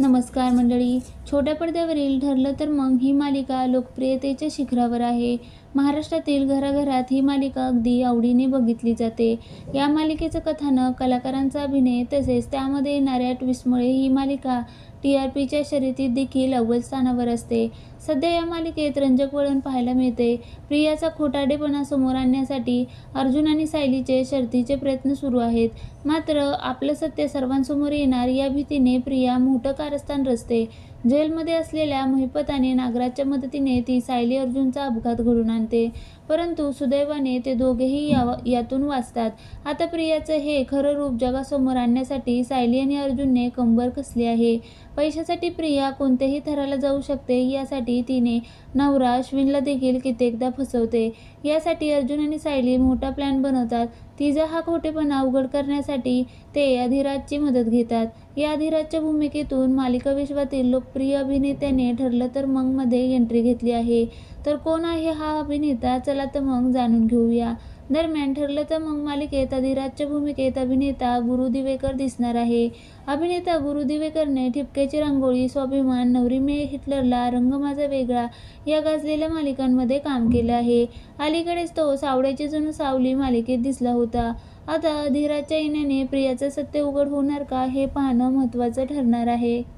नमस्कार मंडळी. छोट्या पडद्यावरील ठरलं तर मग ही मालिका लोकप्रियतेच्या शिखरावर आहे. महाराष्ट्रातील घराघरात ही मालिका अगदी आवडीने बघितली जाते. या मालिकेचं कथानक, कलाकारांचा अभिनय तसेच त्यामध्ये येणाऱ्या ट्विस्टमुळे ही मालिका TRPच्या शर्यतीत देखील अव्वल स्थानावर असते. सध्या या मालिकेत रंजक वळण पाहायला मिळते. प्रियाचा खोटारडेपणा समोर आणण्यासाठी अर्जुन आणि सायलीचे शर्थीचे प्रयत्न सुरू आहेत. मात्र आपलं सत्य सर्वांसमोर येणार या भीतीने प्रिया मोठं कारस्थान रचते. जेलमध्ये असलेल्या महिपत आणि नागराजच्या मदतीने ती सायली अर्जुनचा अपघात घडवून आणते. परंतु सुदैवाने ते दोघेही यातून वाचतात. आता प्रियाचं हे खरं रूप जगासमोर आणण्यासाठी सायली आणि अर्जुनने कंबर कसली आहे. पैशासाठी प्रिया कोणत्याही थराला जाऊ शकते, यासाठी तिने नवरा अश्विनला देखील कित्येकदा फसवते. यासाठी अर्जुन आणि सायली मोठा प्लॅन बनवतात. तिचा हा खोटेपणा उघड करण्यासाठी ते अधिराजची मदत घेतात. या अधिराजच्या भूमिकेतून मालिका विश्वातील लोकप्रिय अभिनेत्याने ठरलं तर मग मध्ये एंट्री घेतली आहे. तर कोण आहे हा अभिनेता? चला तर मग जाणून घेऊया. दरम्यान ठरलं तर मग मालिकेत अधिराजच्या भूमिकेत अभिनेता गुरु दिवेकर दिसणार आहे. अभिनेता गुरु दिवेकरने ठिपक्याची रांगोळी, स्वाभिमान, नवरी मिळे हिटलरला, रंग माझा वेगळा या गाजलेल्या मालिकांमध्ये काम केलं आहे. अलीकडेच तो सावळ्याची जणू सावली मालिकेत दिसला होता. आता अधिराजच्या येण्याने प्रियाचं सत्य उघड होणार का, हे पाहणं महत्त्वाचं ठरणार आहे.